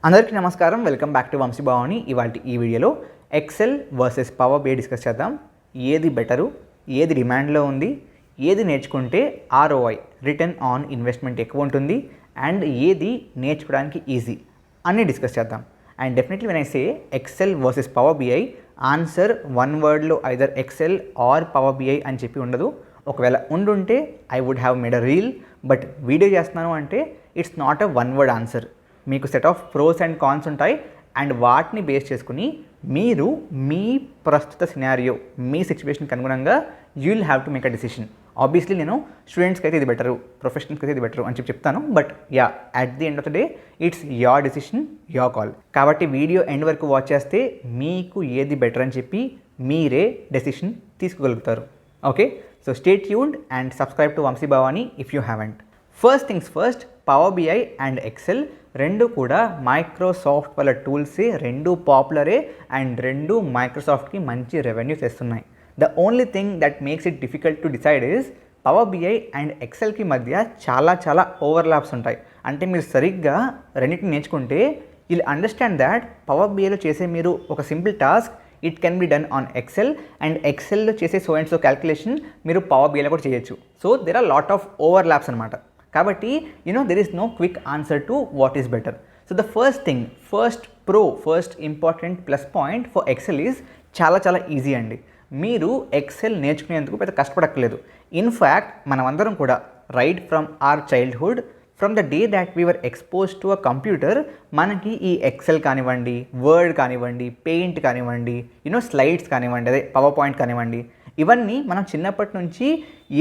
అందరికీ నమస్కారం. Welcome back to Vamshi Bhavani. ఇవాల్టి ఈ వీడియోలో Excel versus Power BI discuss చేద్దాం. ఏది బెటరు, ఏది డిమాండ్లో ఉంది, ఏది నేర్చుకుంటే ఆర్ఓఐ రిటర్న్ ఆన్ ఇన్వెస్ట్మెంట్ ఎక్కువ ఉంటుంది అండ్ ఏది నేర్చుకోవడానికి ఈజీ అన్నీ డిస్కస్ చేద్దాం. And definitely when I say Excel versus Power BI, answer one వర్డ్లో either Excel or Power BI అని చెప్పి ఉండదు. ఒకవేళ ఉండుంటే I would have made a reel, but video చేస్తున్నాను అంటే it's not a one word answer. మీకు set of pros and cons ఉంటాయి అండ్ వాటిని బేస్ చేసుకుని మీరు మీ ప్రస్తుత సినారియో, మీ సిచ్యువేషన్కి అనుగుణంగా you will have to make a decision. Obviously నేను స్టూడెంట్స్కి అయితే ఇది బెటరు, ప్రొఫెషనల్స్కి అయితే ఇది బెటరు అని చెప్తాను. But ya, at the end of the day it's your decision, your call. కాబట్టి వీడియో ఎండ్ వరకు వాచ్ చేస్తే మీకు ఏది బెటర్ అని చెప్పి మీరే డెసిషన్ తీసుకోగలుగుతారు. Okay, so stay tuned and subscribe to Vamshi Bhavani if you haven't. First things first, Power BI and Excel రెండు కూడా మైక్రోసాఫ్ట్ వాళ్ళ టూల్సే, రెండు పాపులరే అండ్ రెండు మైక్రోసాఫ్ట్కి మంచి రెవెన్యూ తెస్తున్నాయి. The only thing that makes it difficult to decide is Power BI and ఎక్సెల్కి మధ్య చాలా ఓవర్లాప్స్ ఉంటాయి. అంటే మీరు సరిగ్గా రెండింటిని నేర్చుకుంటే విల్ అండర్స్టాండ్ దాట్ పవర్ బిఐలో చేసే మీరు ఒక simple task it can be done on Excel and ఎక్సెల్లో చేసే సో అండ్ సో క్యాల్కులేషన్ మీరు పవర్ బిఐలో కూడా చేయొచ్చు. So there are lot of overlaps అనమాట. కాబట్టి there is no quick answer to what is better. So the first important plus point for Excel is చాలా easy అండి. మీరు ఎక్సెల్ నేర్చుకునేందుకు పెద్ద కష్టపడక్కర్లేదు. ఇన్ఫ్యాక్ట్ మనమందరం కూడా right from our childhood, from the day that we were expose to a computer, మనకి ఈ ఎక్సెల్ కానివ్వండి, వర్డ్ కానివ్వండి, పెయింట్ కానివ్వండి, స్లైడ్స్ కానివ్వండి, అదే పవర్ పాయింట్ కానివ్వండి, ఇవన్నీ మనం చిన్నప్పటి నుంచి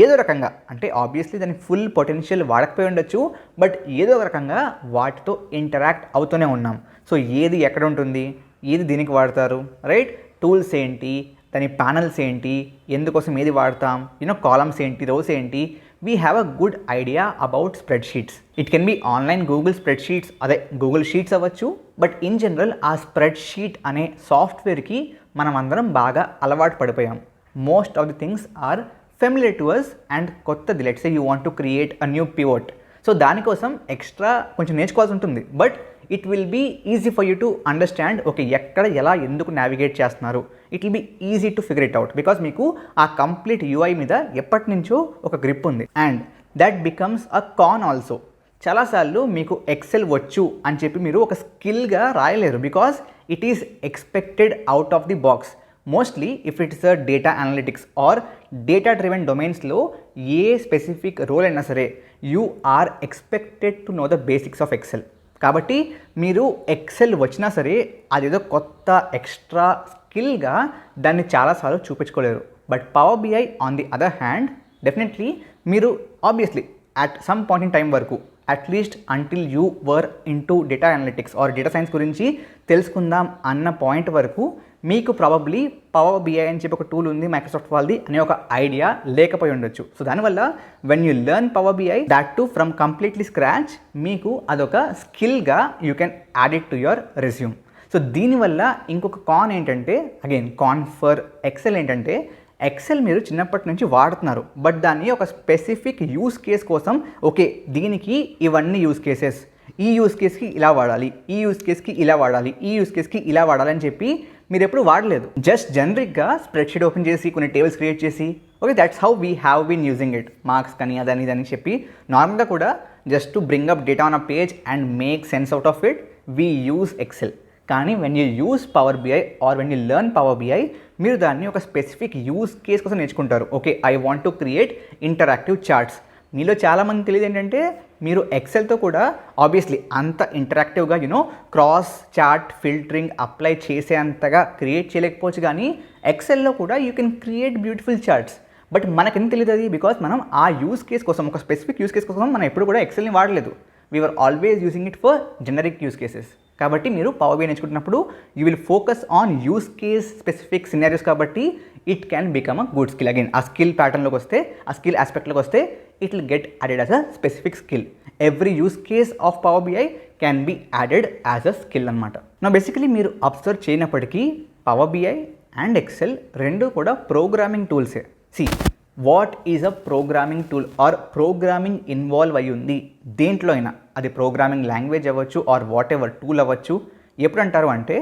ఏదో రకంగా, అంటే ఆబ్వియస్లీ దాని ఫుల్ పొటెన్షియల్ వాడకపోయి ఉండొచ్చు, బట్ ఏదో ఒక రకంగా వాటితో ఇంటరాక్ట్ అవుతూనే ఉన్నాం. సో ఏది ఎక్కడ ఉంటుంది, ఏది దీనికి వాడతారు, రైట్? టూల్స్ ఏంటి, దాని ప్యానల్స్ ఏంటి, ఎందుకోసం ఏది వాడతాం, కాలమ్స్ ఏంటి, రోస్ ఏంటి, we have a good idea about spread sheets. It can B online Google spread sheets, అదే గూగుల్ షీట్స్ అవ్వచ్చు. బట్ ఇన్ జనరల్ ఆ స్ప్రెడ్ షీట్ అనే సాఫ్ట్వేర్కి మనం అందరం బాగా అలవాటు పడిపోయాం. Most of the things are familiar to us and కొత్తది, let's say you want to create a new pivot. సో దానికోసం ఎక్స్ట్రా కొంచెం నేర్చుకోవాల్సి ఉంటుంది. But it will be easy for you to understand, okay ఎక్కడ ఎలా ఎందుకు నావిగేట్ చేస్తున్నారు. It will be easy to figure it out because మీకు ఆ కంప్లీట్ యూఐ మీద ఎప్పటి నుంచో ఒక గ్రిప్ ఉంది. And that becomes a con also. చాలాసార్లు మీకు ఎక్సెల్ వచ్చు అని చెప్పి మీరు ఒక స్కిల్గా రాయలేరు because it is expected out of the box. Mostly if it's a data analytics or data driven డొమైన్స్లో ఏ స్పెసిఫిక్ రోల్ అయినా సరే you are expected to know the basics of Excel. కాబట్టి మీరు ఎక్సెల్ వచ్చినా సరే అదేదో కొత్త ఎక్స్ట్రా స్కిల్గా దాన్ని చాలాసార్లు చూపించుకోలేరు. But Power BI on the other hand definitely మీరు obviously at some point in time వరకు, at least until you were into data analytics or data science గురించి తెలుసుకుందాం అన్న పాయింట్ వరకు మీకు ప్రాబబ్లీ పవర్ బిఐ అని చెప్పి ఒక టూల్ ఉంది మైక్రోసాఫ్ట్ వాళ్ళది అనే ఒక ఐడియా లేకపోయి ఉండొచ్చు. సో దానివల్ల when you learn power BI that to from completely scratch, మీకు అదొక స్కిల్గా you can add it to your resume. So దీనివల్ల ఇంకొక కాన్ ఏంటంటే, అగైన్ కాన్ ఫర్ ఎక్సెల్ ఏంటంటే, ఎక్సెల్ మీరు చిన్నప్పటి నుంచి వాడుతున్నారు బట్ దాన్ని ఒక స్పెసిఫిక్ యూస్ కేస్ కోసం, ఓకే దీనికి ఇవన్నీ యూస్ కేసెస్, ఈ యూస్ కేస్కి ఇలా వాడాలి, ఈ యూస్ కేస్కి ఇలా వాడాలి, ఈ యూస్ కేస్కి ఇలా వాడాలి అని చెప్పి మీరు ఎప్పుడు వాడలేదు. జస్ట్ జనరిక్గా స్ప్రెడ్షీట్ ఓపెన్ చేసి కొన్ని టేబుల్స్ క్రియేట్ చేసి, okay that's how we have been using it. Marks కానీ అదని ఇదని చెప్పి నార్మల్గా కూడా just to bring up data on a page and make sense out of it we use Excel. కానీ when you use power BI or when you learn power BI, మీరు దాన్ని ఒక స్పెసిఫిక్ యూజ్ కేస్ కోసం నేర్చుకుంటారు. Okay I want to create interactive charts. మీలో చాలామంది తెలియదు ఏంటంటే, మీరు ఎక్సెల్తో కూడా ఆబ్వియస్లీ అంత ఇంటరాక్టివ్గా క్రాస్ చార్ట్ ఫిల్టరింగ్ అప్లై చేసేంతగా క్రియేట్ చేయలేకపోవచ్చు, కానీ ఎక్సెల్లో కూడా you can create beautiful charts. But మనకెందుకు తెలియదు అది, బికాస్ మనం ఆ యూస్ కేస్ కోసం, ఒక స్పెసిఫిక్ యూస్ కేస్ కోసం మనం ఎప్పుడు కూడా ఎక్సెల్ని వాడలేదు. We were always using it for generic use cases. కాబట్టి మీరు పవర్ బిఐ నేర్చుకుంటున్నప్పుడు you will focus on use case specific scenarios, కాబట్టి it can become a good skill. Again ఆ స్కిల్ ప్యాటర్న్లోకి వస్తే, ఆ స్కిల్ ఆస్పెక్ట్లోకి వస్తే it will get added as a specific skill. Every use case of power BI can be added as a skill అనమాట. నా basically మీరు అబ్జర్వ్ చేయనప్పటికీ పవర్ బిఐ అండ్ ఎక్సెల్ రెండు కూడా ప్రోగ్రామింగ్ టూల్సే. What is a programming tool or programming involve అయ్యి ఉంది దేంట్లో అయినా, అది ప్రోగ్రామింగ్ లాంగ్వేజ్ అవ్వచ్చు ఆర్ వాట్ ఎవర్ టూల్ అవ్వచ్చు. ఎప్పుడు అంటారు అంటే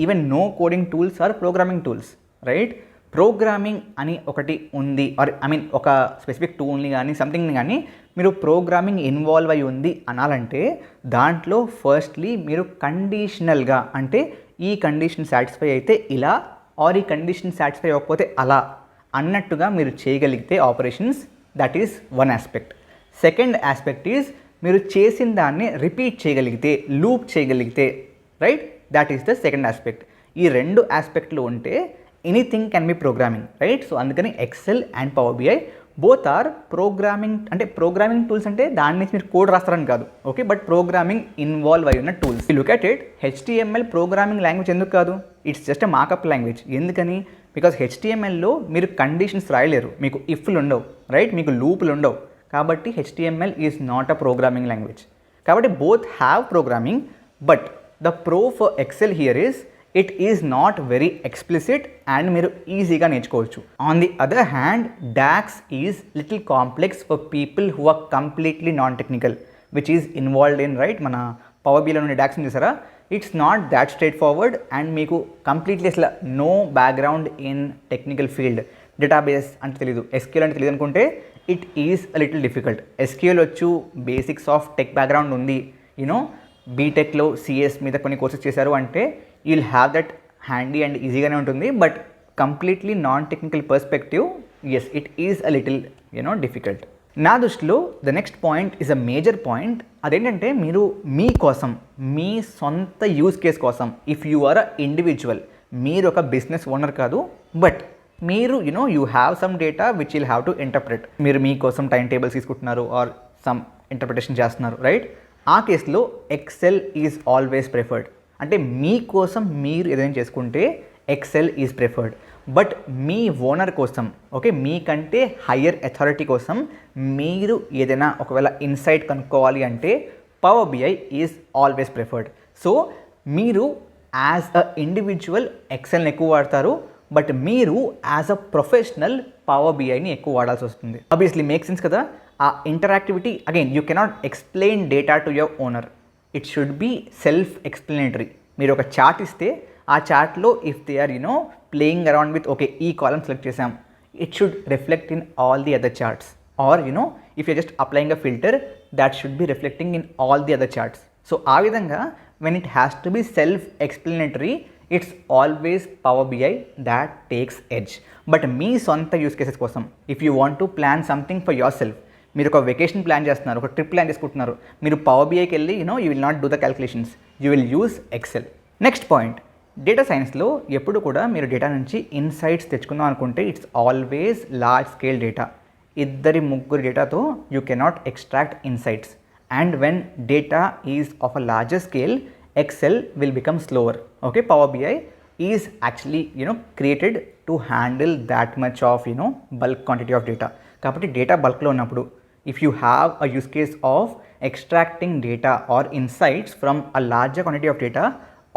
even no coding tools or programming tools, right? Programming అని ఒకటి ఉంది ఆర్ ఒక స్పెసిఫిక్ టూల్ని కానీ సంథింగ్ని కానీ మీరు ప్రోగ్రామింగ్ ఇన్వాల్వ్ అయి ఉంది అనాలంటే దాంట్లో ఫస్ట్లీ మీరు కండిషనల్గా, అంటే ఈ కండిషన్ సాటిస్ఫై అయితే ఇలా ఆర్ ఈ కండిషన్ సాటిస్ఫై అవ్వకపోతే అలా అన్నట్టుగా మీరు చేయగలిగితే operations, that is one aspect. Second aspect is మీరు చేసిన దాన్ని రిపీట్ చేయగలిగితే, లూప్ చేయగలిగితే, right? That is the second aspect. ఈ రెండు ఆస్పెక్ట్లు ఉంటే anything can be programming, right? So అందుకని Excel and power BI both are programming. అంటే ప్రోగ్రామింగ్ టూల్స్ అంటే దాని నుంచి మీరు కోడ్ రాస్తారని కాదు, ఓకే? బట్ ప్రోగ్రామింగ్ ఇన్వాల్వ్ అయి ఉన్న tools. You look at it, HTML programming language ఎందుకు కాదు? It's just a markup language. ఎందుకని? బికాస్ HTMLలో మీరు కండిషన్స్ రాయలేరు, మీకు ఇఫ్లు ఉండవు, రైట్? మీకు లూపులు ఉండవు. కాబట్టి HTML is not a programming language. కాబట్టి both have programming, but the pro for Excel here is it is not very explicit and మీరు ఈజీగా నేర్చుకోవచ్చు. On the other hand DAX is little complex for people who are completely non technical, which is involved in, right? మన power బిలో నుండి DAX చూసారా? It's not that straightforward and మీకు completely అసలు no background in technical field. Database అంటే తెలియదు, SQL అంటే తెలియదు అనుకుంటే it is a little difficult. SQL వచ్చు, బేసిక్స్ ఆఫ్ టెక్ బ్యాక్గ్రౌండ్ ఉంది, యూనో బీటెక్లో CS మీద కొన్ని కోర్సెస్ చేశారు అంటే you will have that handy and ఈజీగానే ఉంటుంది. But completely non technical perspective, yes it is a little difficult. నా దృష్టిలో the next point is a major point. అదేంటంటే మీరు మీకోసం, మీ సొంత యూజ్ కేస్ కోసం, if you are a individual, మీరు ఒక బిజినెస్ ఓనర్ కాదు, బట్ మీరు you have some data which will have to interpret. మీరు మీకోసం టైం టేబుల్స్ తీసుకుంటున్నారు ఆర్ సమ్ ఇంటర్ప్రిటేషన్ చేస్తున్నారు, రైట్? ఆ కేసులో ఎక్సెల్ ఈజ్ ఆల్వేస్ ప్రిఫర్డ్. అంటే మీకోసం మీరు ఏదైనా చేసుకుంటే ఎక్సెల్ ఈజ్ ప్రిఫర్డ్. బట్ మీ ఓనర్ కోసం, ఓకే, మీకంటే హయ్యర్ అథారిటీ కోసం మీరు ఏదైనా ఒకవేళ ఇన్సైట్ కనుక్కోవాలి అంటే Power BI is always preferred. So మీరు యాజ్ అ ఇండివిజువల్ ఎక్సెల్ని ఎక్కువ వాడతారు, బట్ మీరు యాజ్ అ ప్రొఫెషనల్ పవర్ బిఐని ఎక్కువ వాడాల్సి వస్తుంది. ఆబ్వియస్లీ మేక్ సెన్స్ కదా? ఆ interactivity, again you cannot explain data to your owner. It should be self explanatory. మీరు ఒక చార్ట్ ఇస్తే ఆ చార్ట్లో if they are playing around with, okay, ఈ కాలమ్ సెలెక్ట్ చేసాం, it should reflect in all the other charts. Or if you just applying a filter, that should be reflecting in all the other charts. So ఆ విధంగా when it has to be self explanatory, it's always power BI that takes edge. But మీ సొంత use cases కోసం, if you want to plan something for yourself, మీరు ఒక vacation plan చేస్తున్నారు, ఒక trip plan చేసుకుంటున్నారు, మీరు పవర్ బిఐకి వెళ్ళి you will not do the calculations, you will use Excel. Next point, data సైన్స్లో ఎప్పుడు కూడా మీరు డేటా నుంచి ఇన్సైట్స్ తెచ్చుకుందాం అనుకుంటే it's always large scale data. ఇద్దరి ముగ్గురు డేటాతో you cannot extract insights. And when data is of a larger scale, Excel will become slower. Okay, Power BI is actually created to handle that much of bulk quantity of data. కాబట్టి data బల్క్లో ఉన్నప్పుడు, if you have a use case of extracting data or insights from a larger quantity of data,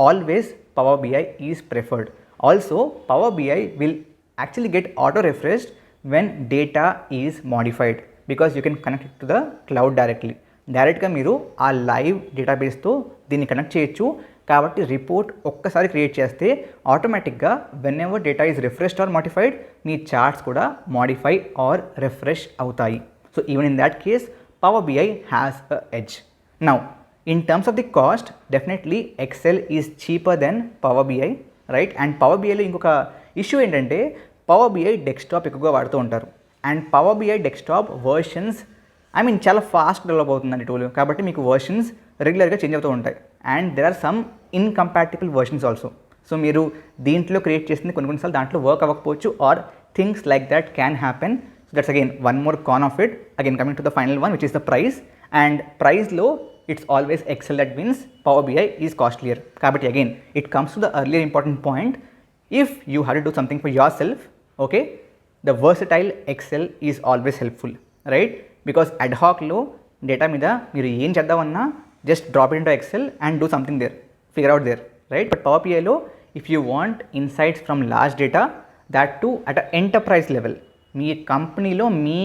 always Power BI is preferred. Also, Power BI will actually get auto refreshed when data is modified because you can connect it to the cloud directly. డైరెక్ట్గా మీరు ఆ live డేటాబేస్తో దీన్ని connect చేయొచ్చు. కాబట్టి report ఒక్కసారి create చేస్తే ఆటోమేటిక్గా whenever data is refreshed or modified, మీ చార్ట్స్ కూడా మోడిఫై ఆర్ రిఫ్రెష్ అవుతాయి. So even in that case, Power BI has an edge. Now, in terms of the cost, definitely Excel is cheaper than Power BI, right? And Power BIలో ఇంకొక issue ఏంటంటే power BI desktop ఎక్కువగా వాడుతూ ఉంటారు. And power BI desktop versions చాలా fast develop అవుతుందండి tool. కాబట్టి మీకు వర్షన్స్ రెగ్యులర్గా చేంజ్ అవుతూ ఉంటాయి. And there are some incompatible versions also. So మీరు దీంట్లో క్రియేట్ చేసింది కొన్నిసార్లు దాంట్లో వర్క్ అవ్వకపోవచ్చు or things like that can happen. So that's again one more con of it. Again coming to the final one, which is the price. And price low, it's always Excel that wins. Power BI is costlier. Kabatti again, it comes to the earlier important point. If you have to do something for yourself, okay, the versatile Excel is always helpful, right? Because ad hoc low data mida మీరు ఏం చేద్దామన్నా just drop it into Excel and do something there, figure out there, right? But Power BI లో if you want insights from large data, that too at an enterprise level, మీ కంపెనీలో మీ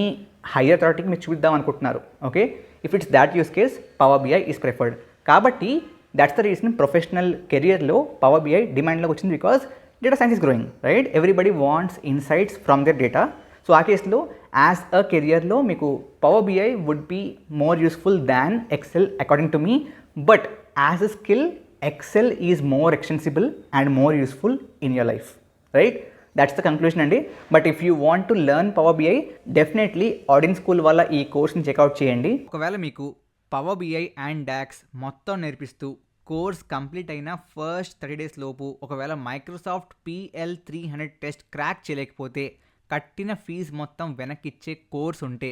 hire అథారిటీకి మీరు చూద్దాం అనుకుంటున్నారు. Okay, if it's that use case Power BI is preferred. కాబట్టి that's the reason professional కెరియర్లో Power BI డిమాండ్లోకి వచ్చింది. Because data science is growing, right? Everybody wants insights from their data. So ఆ కేసులో యాజ్ అ కెరియర్లో మీకు Power BI would be more useful than Excel according to me. But as a skill Excel is more extensible and more useful in your life, right? That's the conclusion అండి. But if you want to learn power BI definitely audience school వల్ల ఈ కోర్స్ని checkout చేయండి. ఒకవేళ మీకు Power BI and docs మొత్తం నేర్పిస్తూ course complete అయిన first 30 days లోపు ఒకవేళ మైక్రోసాఫ్ట్ PL300 టెస్ట్ క్రాక్ చేయలేకపోతే కట్టిన ఫీజు మొత్తం వెనక్కిచ్చే కోర్స్ ఉంటే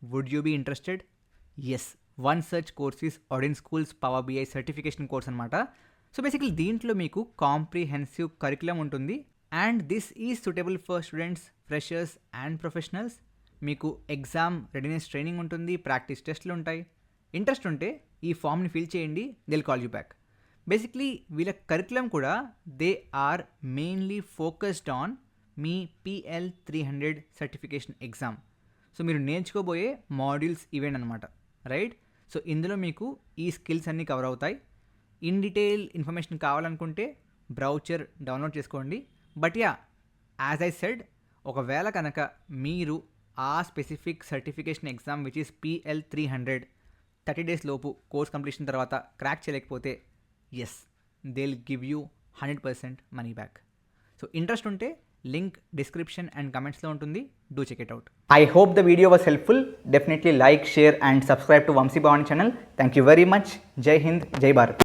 would you be interested? Yes, one సర్చ్ course is audience school's Power BI certification course అనమాట. సో బేసిక్లీ దీంట్లో మీకు కాంప్రిహెన్సివ్ కరికులం ఉంటుంది. And this is suitable for students, freshers and professionals. మీకు ఎగ్జామ్ రెడీనెస్ ట్రైనింగ్ ఉంటుంది, practice టెస్ట్లు ఉంటాయి. Interest ఉంటే ఈ ఫామ్ని ఫిల్ చేయండి, they'll call you back. Basically వీళ్ళ కరికులం కూడా they are mainly focused on మీ PL300 సర్టిఫికేషన్ ఎగ్జామ్. సో మీరు నేర్చుకోబోయే మాడ్యూల్స్ ఇవేంటి అనమాట, రైట్? సో ఇందులో మీకు ఈ స్కిల్స్ అన్నీ కవర్ అవుతాయి. ఇన్ డీటెయిల్ ఇన్ఫర్మేషన్ కావాలనుకుంటే బ్రౌచర్ డౌన్లోడ్ చేసుకోండి. But yeah, as I said, ఒకవేళ కనుక మీరు ఆ specific certification exam which is PL300 30 days లోపు కోర్స్ కంప్లీషన్ తర్వాత క్రాక్ చేయలేకపోతే yes, they will give you 100% money back. So interest ఉంటే లింక్ డిస్క్రిప్షన్ అండ్ కమెంట్స్లో ఉంటుంది, do check it out. I hope the video was helpful. Definitely like, share and subscribe to Vamshi Bhavani channel. Thank you very much. జై హింద్, జై భారత్.